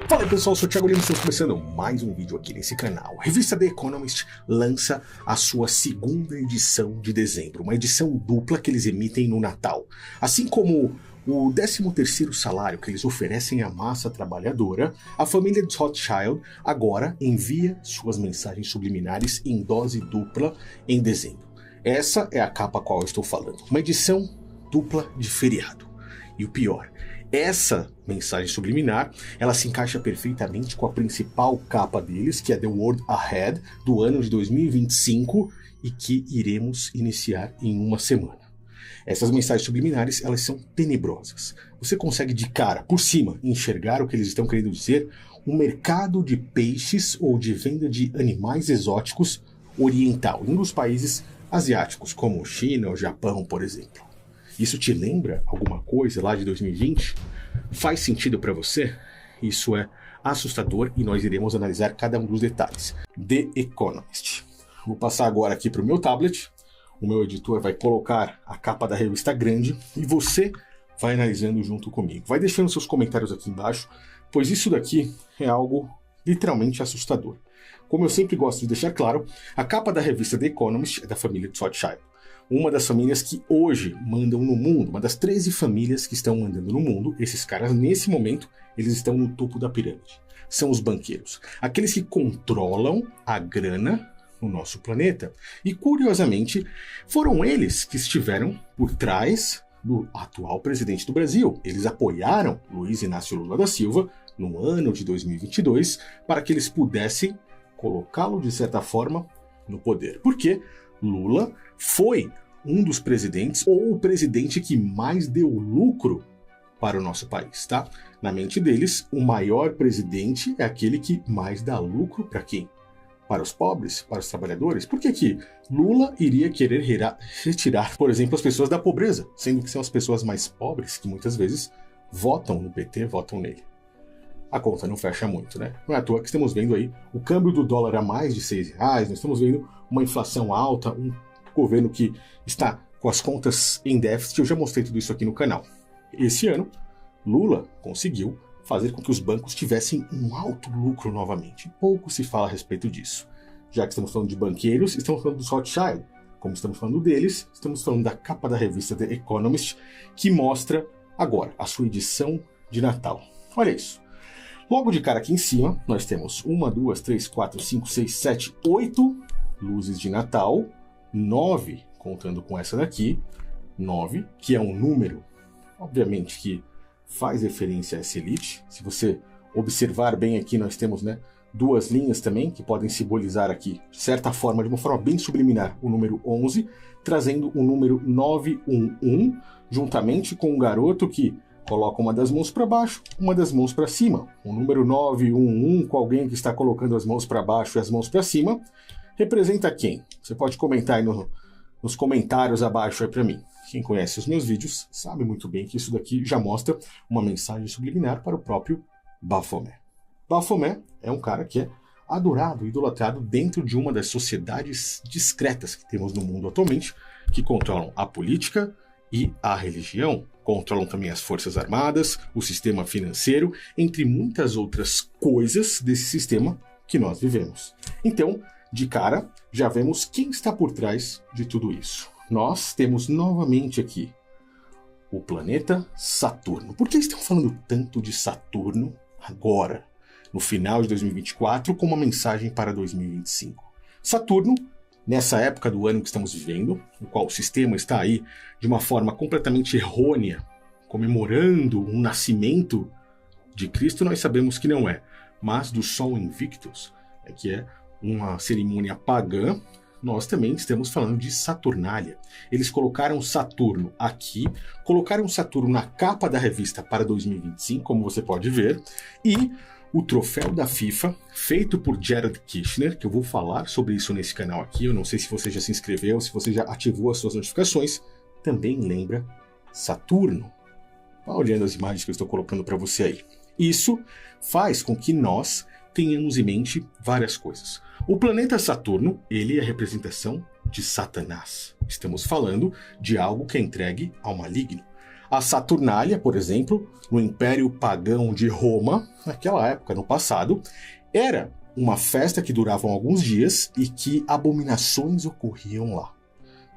Fala aí pessoal, eu sou o Thiago Lima, estamos começando mais um vídeo aqui nesse canal. A revista The Economist lança a sua segunda edição de dezembro, uma edição dupla que eles emitem no Natal. Assim como o 13º salário que eles oferecem à massa trabalhadora, a família de Rothschild agora envia suas mensagens subliminares em dose dupla em dezembro. Essa é a capa a qual eu estou falando, uma edição dupla de feriado. E o pior, essa mensagem subliminar, ela se encaixa perfeitamente com a principal capa deles, que é The World Ahead, do ano de 2025, e que iremos iniciar em uma semana. Essas mensagens subliminares, elas são tenebrosas. Você consegue de cara, por cima, enxergar o que eles estão querendo dizer, um mercado de peixes ou de venda de animais exóticos oriental, em um dos países asiáticos, como China ou Japão, por exemplo. Isso te lembra alguma coisa lá de 2020? Faz sentido para você? Isso é assustador e nós iremos analisar cada um dos detalhes. The Economist. Vou passar agora aqui para o meu tablet. O meu editor vai colocar a capa da revista grande e você vai analisando junto comigo. Vai deixando seus comentários aqui embaixo, pois isso daqui é algo literalmente assustador. Como eu sempre gosto de deixar claro, a capa da revista The Economist é da família de Rothschild. Uma das famílias que hoje mandam no mundo, uma das 13 famílias que estão mandando no mundo. Esses caras, nesse momento, eles estão no topo da pirâmide. São os banqueiros, aqueles que controlam a grana no nosso planeta. E, curiosamente, foram eles que estiveram por trás do atual presidente do Brasil. Eles apoiaram Luiz Inácio Lula da Silva no ano de 2022 para que eles pudessem colocá-lo, de certa forma, no poder. Porque Lula foi um dos presidentes, ou o presidente que mais deu lucro para o nosso país, tá? Na mente deles, o maior presidente é aquele que mais dá lucro para quem? Para os pobres, para os trabalhadores. Por que que Lula iria querer retirar, por exemplo, as pessoas da pobreza, sendo que são as pessoas mais pobres que muitas vezes votam no PT, votam nele? A conta não fecha muito, né? Não é à toa que estamos vendo aí o câmbio do dólar a mais de R$6, nós estamos vendo uma inflação alta, um governo que está com as contas em déficit. Eu já mostrei tudo isso aqui no canal. Esse ano, Lula conseguiu fazer com que os bancos tivessem um alto lucro novamente. Pouco se fala a respeito disso. Já que estamos falando de banqueiros, estamos falando dos Rothschild. Como estamos falando deles, estamos falando da capa da revista The Economist, que mostra agora a sua edição de Natal. Olha isso. Logo de cara aqui em cima, nós temos 1, 2, 3, 4, 5, 6, 7, 8 luzes de Natal, 9, contando com essa daqui, 9, que é um número, obviamente, que faz referência a essa elite. Se você observar bem aqui, nós temos, né, duas linhas também, que podem simbolizar aqui, de certa forma, de uma forma bem subliminar, o número 11, trazendo o número 911, juntamente com um garoto que coloca uma das mãos para baixo, uma das mãos para cima. O número 911, com alguém que está colocando as mãos para baixo e as mãos para cima, representa quem? Você pode comentar aí nos comentários abaixo aí para mim. Quem conhece os meus vídeos sabe muito bem que isso daqui já mostra uma mensagem subliminar para o próprio Baphomet. Baphomet é um cara que é adorado, idolatrado dentro de uma das sociedades discretas que temos no mundo atualmente, que controlam a política e a religião, controlam também as forças armadas, o sistema financeiro, entre muitas outras coisas desse sistema que nós vivemos. Então, de cara, já vemos quem está por trás de tudo isso. Nós temos novamente aqui o planeta Saturno. Por que estão falando tanto de Saturno agora, no final de 2024, com uma mensagem para 2025? Saturno, nessa época do ano que estamos vivendo, no qual o sistema está aí de uma forma completamente errônea, comemorando um nascimento de Cristo, nós sabemos que não é, mas do Sol Invictus, que é uma cerimônia pagã. Nós também estamos falando de Saturnália. Eles colocaram Saturno aqui, colocaram Saturno na capa da revista para 2025, como você pode ver, e o troféu da FIFA, feito por Jared Kushner, que eu vou falar sobre isso nesse canal aqui. Eu não sei se você já se inscreveu, se você já ativou as suas notificações, também lembra Saturno. Vá olhando as imagens que eu estou colocando para você aí. Isso faz com que nós tenhamos em mente várias coisas. O planeta Saturno, ele é a representação de Satanás. Estamos falando de algo que é entregue ao maligno. A Saturnália, por exemplo, no Império Pagão de Roma, naquela época, no passado, era uma festa que durava alguns dias e que abominações ocorriam lá.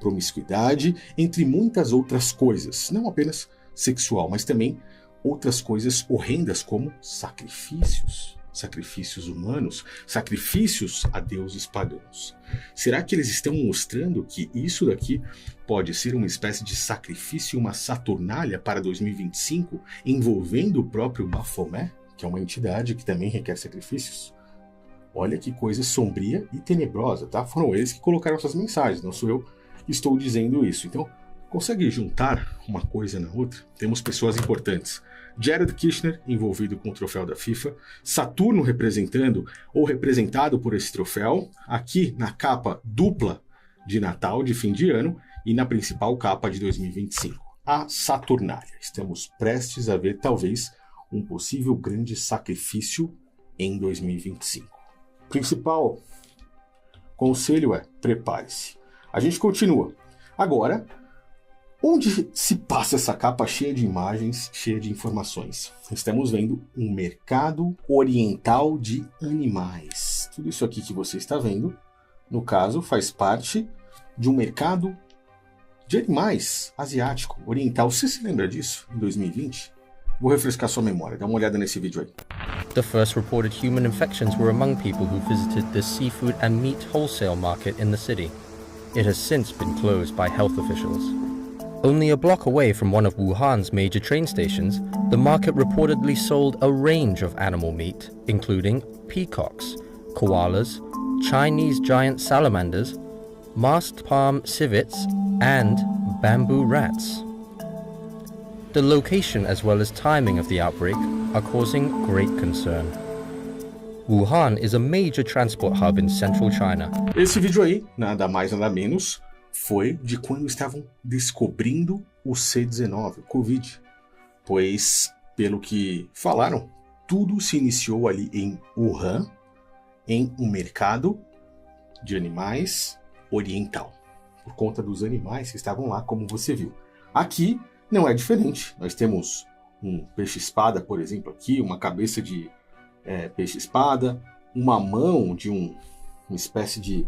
Promiscuidade, entre muitas outras coisas, não apenas sexual, mas também outras coisas horrendas como sacrifícios humanos, sacrifícios a deuses pagãos. Será que eles estão mostrando que isso daqui pode ser uma espécie de sacrifício, uma Saturnália para 2025, envolvendo o próprio Baphomet, que é uma entidade que também requer sacrifícios? Olha que coisa sombria e tenebrosa, tá? Foram eles que colocaram essas mensagens, não sou eu que estou dizendo isso. Então, consegue juntar uma coisa na outra? Temos pessoas importantes. Jared Kushner envolvido com o troféu da FIFA, Saturno representando ou representado por esse troféu, aqui na capa dupla de Natal, de fim de ano, e na principal capa de 2025, a Saturnália. Estamos prestes a ver talvez um possível grande sacrifício em 2025. O principal conselho é: prepare-se. A gente continua. Agora, onde se passa essa capa cheia de imagens, cheia de informações? Estamos vendo um mercado oriental de animais. Tudo isso aqui que você está vendo, no caso, faz parte de um mercado de animais asiático, oriental. Você se lembra disso em 2020? Vou refrescar sua memória, dá uma olhada nesse vídeo aí. The first reported human infections were among people who visited the seafood and meat wholesale market in the city. It has since been closed by health officials. Only a block away from one of Wuhan's major train stations, the market reportedly sold a range of animal meat, including peacocks, koalas, Chinese giant salamanders, masked palm civets, and bamboo rats. The location as well as timing of the outbreak are causing great concern. Wuhan is a major transport hub in central China. Esse vídeo aí, nada mais nada menos, foi de quando estavam descobrindo o C-19, o Covid. Pois, pelo que falaram, tudo se iniciou ali em Wuhan, em um mercado de animais oriental. Por conta dos animais que estavam lá, como você viu. Aqui não é diferente. Nós temos um peixe-espada, por exemplo, aqui, uma cabeça de peixe-espada, uma mão de uma espécie de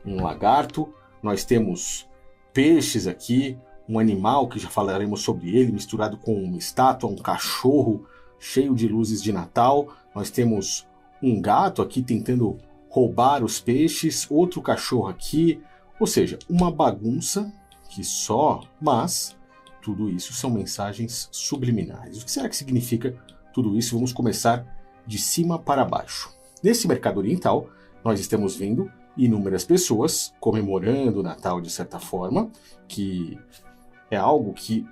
um lagarto. Nós temos peixes aqui, um animal que já falaremos sobre ele, misturado com uma estátua, um cachorro cheio de luzes de Natal. Nós temos um gato aqui tentando roubar os peixes, outro cachorro aqui. Ou seja, uma bagunça que só, mas tudo isso são mensagens subliminares. O que será que significa tudo isso? Vamos começar de cima para baixo. Nesse mercado oriental, nós estamos vendo inúmeras pessoas comemorando o Natal de certa forma, que é algo que,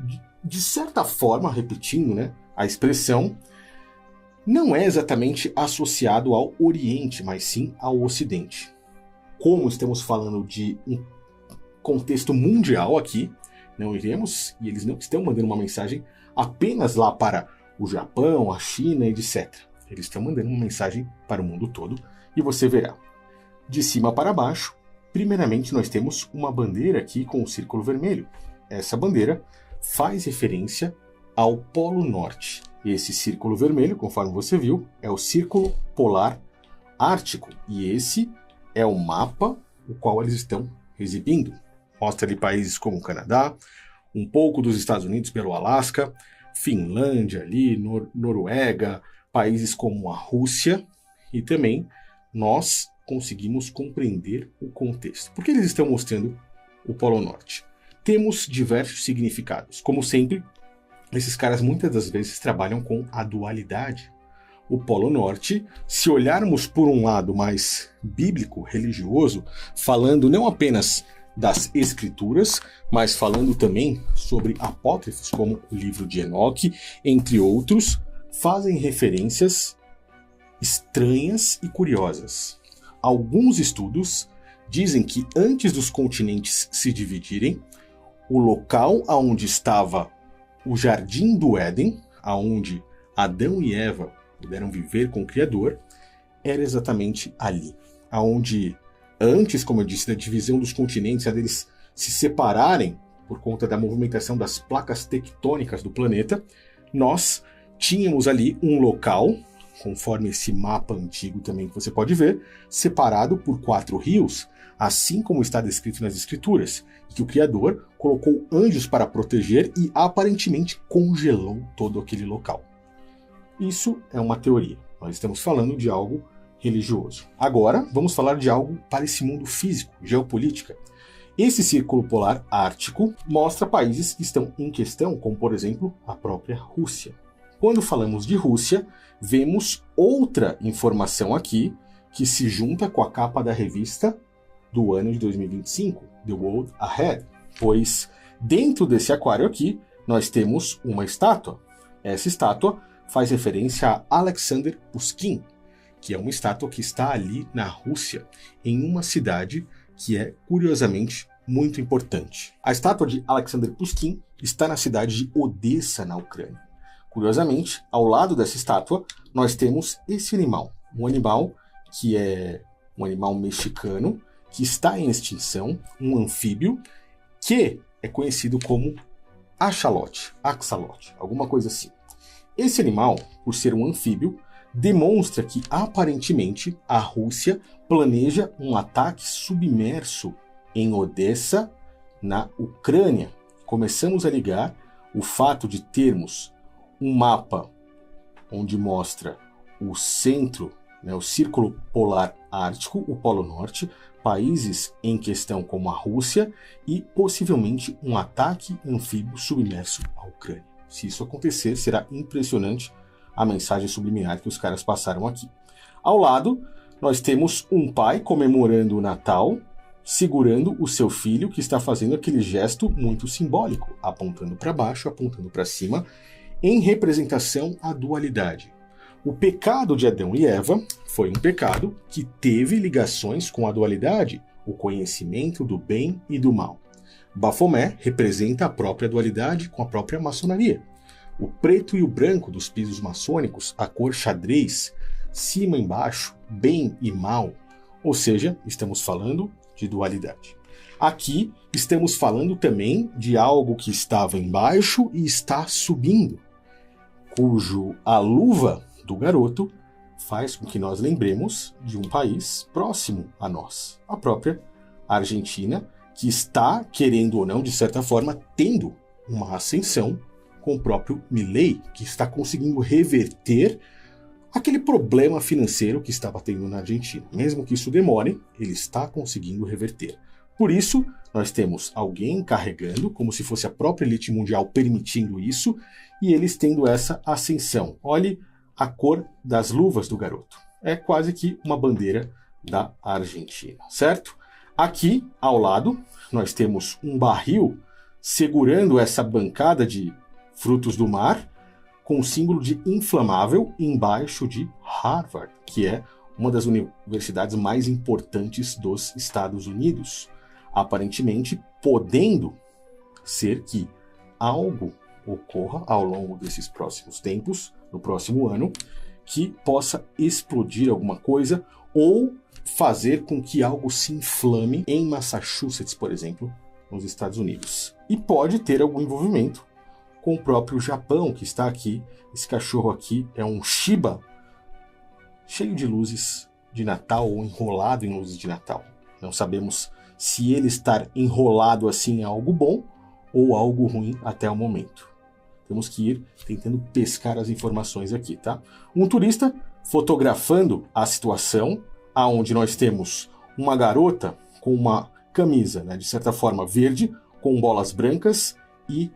de certa forma, repetindo, né, a expressão, não é exatamente associado ao Oriente, mas sim ao Ocidente. Como estamos falando de um contexto mundial aqui, não iremos, e eles não estão mandando uma mensagem apenas lá para o Japão, a China, etc. Eles estão mandando uma mensagem para o mundo todo, e você verá. De cima para baixo, primeiramente nós temos uma bandeira aqui com o círculo vermelho. Essa bandeira faz referência ao Polo Norte. Esse círculo vermelho, conforme você viu, é o Círculo Polar Ártico. E esse é o mapa o qual eles estão exibindo. Mostra ali países como o Canadá, um pouco dos Estados Unidos pelo Alasca, Finlândia ali, Noruega, países como a Rússia, e também nós conseguimos compreender o contexto. Por que eles estão mostrando o Polo Norte? Temos diversos significados. Como sempre, esses caras muitas das vezes trabalham com a dualidade. O Polo Norte, se olharmos por um lado mais bíblico, religioso, falando não apenas das escrituras, mas falando também sobre apócrifos como o livro de Enoque, entre outros, fazem referências estranhas e curiosas. Alguns estudos dizem que antes dos continentes se dividirem, o local onde estava o Jardim do Éden, onde Adão e Eva puderam viver com o Criador, era exatamente ali, onde antes, como eu disse, da divisão dos continentes, deles se separarem por conta da movimentação das placas tectônicas do planeta, nós tínhamos ali um local, conforme esse mapa antigo também que você pode ver, separado por 4 rios, assim como está descrito nas escrituras, e que o Criador colocou anjos para proteger e aparentemente congelou todo aquele local. Isso é uma teoria. Nós estamos falando de algo religioso. Agora, vamos falar de algo para esse mundo físico, geopolítica. Esse círculo polar ártico mostra países que estão em questão, como por exemplo a própria Rússia. Quando falamos de Rússia, vemos outra informação aqui que se junta com a capa da revista do ano de 2025, The World Ahead, pois dentro desse aquário aqui nós temos uma estátua. Essa estátua faz referência a Alexander Pushkin, que é uma estátua que está ali na Rússia, em uma cidade que é, curiosamente, muito importante. A estátua de Alexander Pushkin está na cidade de Odessa, na Ucrânia. Curiosamente, ao lado dessa estátua, nós temos esse animal. Um animal que é um animal mexicano, que está em extinção, um anfíbio, que é conhecido como axolote, alguma coisa assim. Esse animal, por ser um anfíbio, demonstra que, aparentemente, a Rússia planeja um ataque submerso em Odessa, na Ucrânia. Começamos a ligar o fato de termos um mapa onde mostra o centro, o círculo polar ártico, o Polo Norte, países em questão como a Rússia e possivelmente um ataque anfíbio submerso à Ucrânia. Se isso acontecer, será impressionante a mensagem subliminar que os caras passaram aqui. Ao lado, nós temos um pai comemorando o Natal, segurando o seu filho, que está fazendo aquele gesto muito simbólico, apontando para baixo, apontando para cima, em representação à dualidade. O pecado de Adão e Eva foi um pecado que teve ligações com a dualidade, o conhecimento do bem e do mal. Bafomé representa a própria dualidade com a própria maçonaria. O preto e o branco dos pisos maçônicos, a cor xadrez, cima e embaixo, bem e mal. Ou seja, estamos falando de dualidade. Aqui estamos falando também de algo que estava embaixo e está subindo, cujo a luva do garoto faz com que nós lembremos de um país próximo a nós, a própria Argentina, que está, querendo ou não, de certa forma, tendo uma ascensão com o próprio Milei, que está conseguindo reverter aquele problema financeiro que estava tendo na Argentina. Mesmo que isso demore, ele está conseguindo reverter. Por isso, nós temos alguém carregando, como se fosse a própria elite mundial permitindo isso, e eles tendo essa ascensão. Olhe a cor das luvas do garoto. É quase que uma bandeira da Argentina, certo? Aqui, ao lado, nós temos um barril segurando essa bancada de frutos do mar, com o símbolo de inflamável embaixo de Harvard, que é uma das universidades mais importantes dos Estados Unidos. Aparentemente, podendo ser que algo ocorra ao longo desses próximos tempos, no próximo ano, que possa explodir alguma coisa ou fazer com que algo se inflame em Massachusetts, por exemplo, nos Estados Unidos. E pode ter algum envolvimento com o próprio Japão, que está aqui. Esse cachorro aqui é um Shiba, cheio de luzes de Natal ou enrolado em luzes de Natal. Não sabemos se ele estar enrolado assim é algo bom ou algo ruim até o momento. Temos que ir tentando pescar as informações aqui, tá? Um turista fotografando a situação, aonde nós temos uma garota com uma camisa, de certa forma verde, com bolas brancas e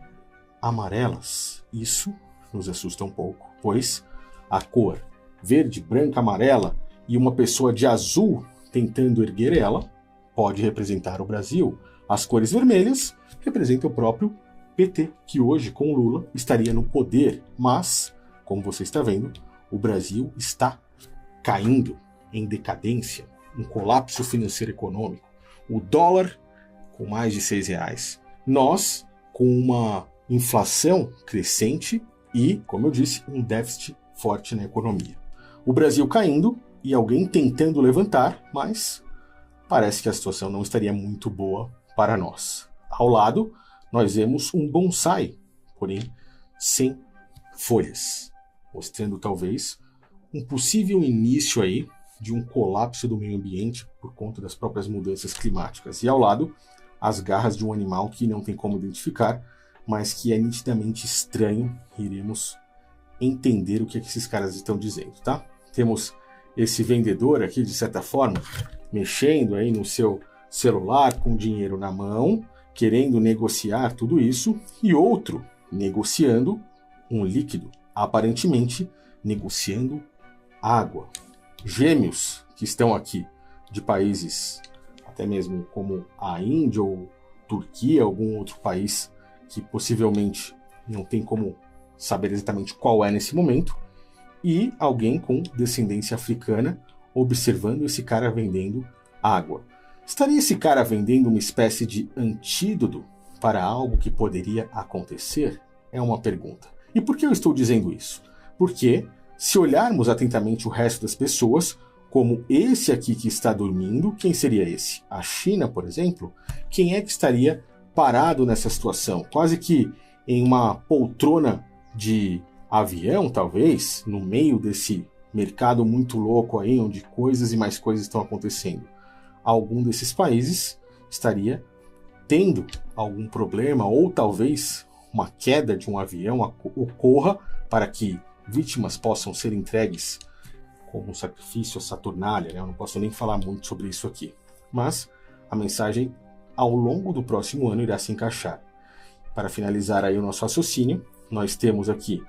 amarelas. Isso nos assusta um pouco, pois a cor verde, branca, amarela e uma pessoa de azul tentando erguer ela pode representar o Brasil. As cores vermelhas representam o próprio PT, que hoje, com Lula, estaria no poder. Mas, como você está vendo, o Brasil está caindo em decadência, um colapso financeiro econômico. O dólar com mais de R$6. Nós com uma inflação crescente e, como eu disse, um déficit forte na economia. O Brasil caindo e alguém tentando levantar, mas parece que a situação não estaria muito boa para nós. Ao lado, nós vemos um bonsai, porém sem folhas, mostrando talvez um possível início aí de um colapso do meio ambiente por conta das próprias mudanças climáticas. E ao lado, as garras de um animal que não tem como identificar, mas que é nitidamente estranho. Iremos entender o que esses caras estão dizendo, tá? Temos esse vendedor aqui, de certa forma, mexendo aí no seu celular com dinheiro na mão, querendo negociar tudo isso, e outro negociando um líquido, aparentemente negociando água. Gêmeos que estão aqui de países até mesmo como a Índia ou Turquia, algum outro país que possivelmente não tem como saber exatamente qual é nesse momento, e alguém com descendência africana observando esse cara vendendo água. Estaria esse cara vendendo uma espécie de antídoto para algo que poderia acontecer? É uma pergunta. E por que eu estou dizendo isso? Porque, se olharmos atentamente o resto das pessoas, como esse aqui que está dormindo, quem seria esse? A China, por exemplo? Quem é que estaria parado nessa situação? Quase que em uma poltrona de avião, talvez, no meio desse mercado muito louco aí, onde coisas e mais coisas estão acontecendo. Algum desses países estaria tendo algum problema, ou talvez uma queda de um avião ocorra para que vítimas possam ser entregues como um sacrifício à Saturnália, né? Eu não posso nem falar muito sobre isso aqui. Mas a mensagem ao longo do próximo ano irá se encaixar. Para finalizar aí o nosso raciocínio, nós temos aqui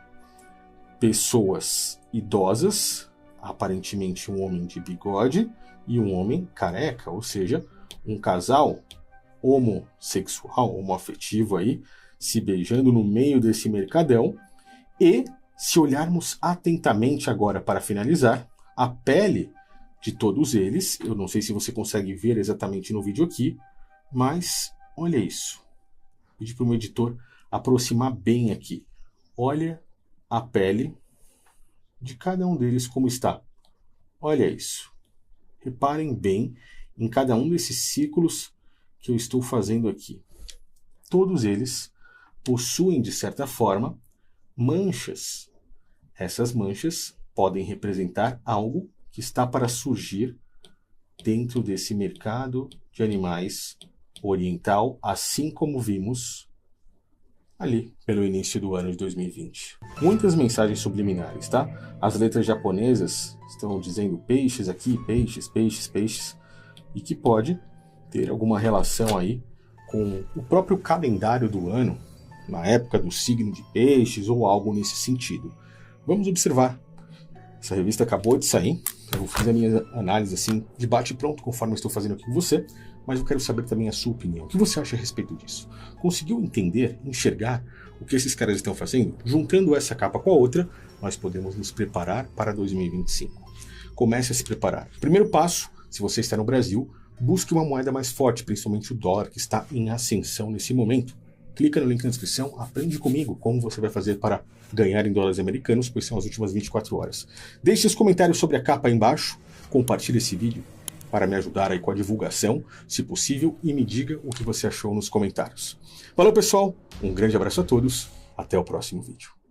pessoas idosas, aparentemente um homem de bigode e um homem careca, ou seja, um casal homossexual, homoafetivo aí, se beijando no meio desse mercadão. E, se olharmos atentamente agora para finalizar, a pele de todos eles, eu não sei se você consegue ver exatamente no vídeo aqui, mas olha isso. Vou pedir para o meu editor aproximar bem aqui. Olha a pele de cada um deles como está. Olha isso. Reparem bem em cada um desses círculos que eu estou fazendo aqui. Todos eles possuem, de certa forma, manchas. Essas manchas podem representar algo que está para surgir dentro desse mercado de animais oriental, assim como vimos ali pelo início do ano de 2020. Muitas mensagens subliminares, tá? As letras japonesas estão dizendo peixes aqui, peixes, peixes, peixes, e que pode ter alguma relação aí com o próprio calendário do ano, na época do signo de peixes ou algo nesse sentido. Vamos observar. Essa revista acabou de sair, eu fiz a minha análise assim, de bate pronto, conforme eu estou fazendo aqui com você, mas eu quero saber também a sua opinião. O que você acha a respeito disso? Conseguiu entender, enxergar o que esses caras estão fazendo? Juntando essa capa com a outra, nós podemos nos preparar para 2025. Comece a se preparar. Primeiro passo, se você está no Brasil, busque uma moeda mais forte, principalmente o dólar, que está em ascensão nesse momento. Clica no link na descrição, aprende comigo como você vai fazer para ganhar em dólares americanos, pois são as últimas 24 horas. Deixe os comentários sobre a capa aí embaixo, compartilhe esse vídeo para me ajudar aí com a divulgação, se possível, e me diga o que você achou nos comentários. Valeu, pessoal, um grande abraço a todos, até o próximo vídeo.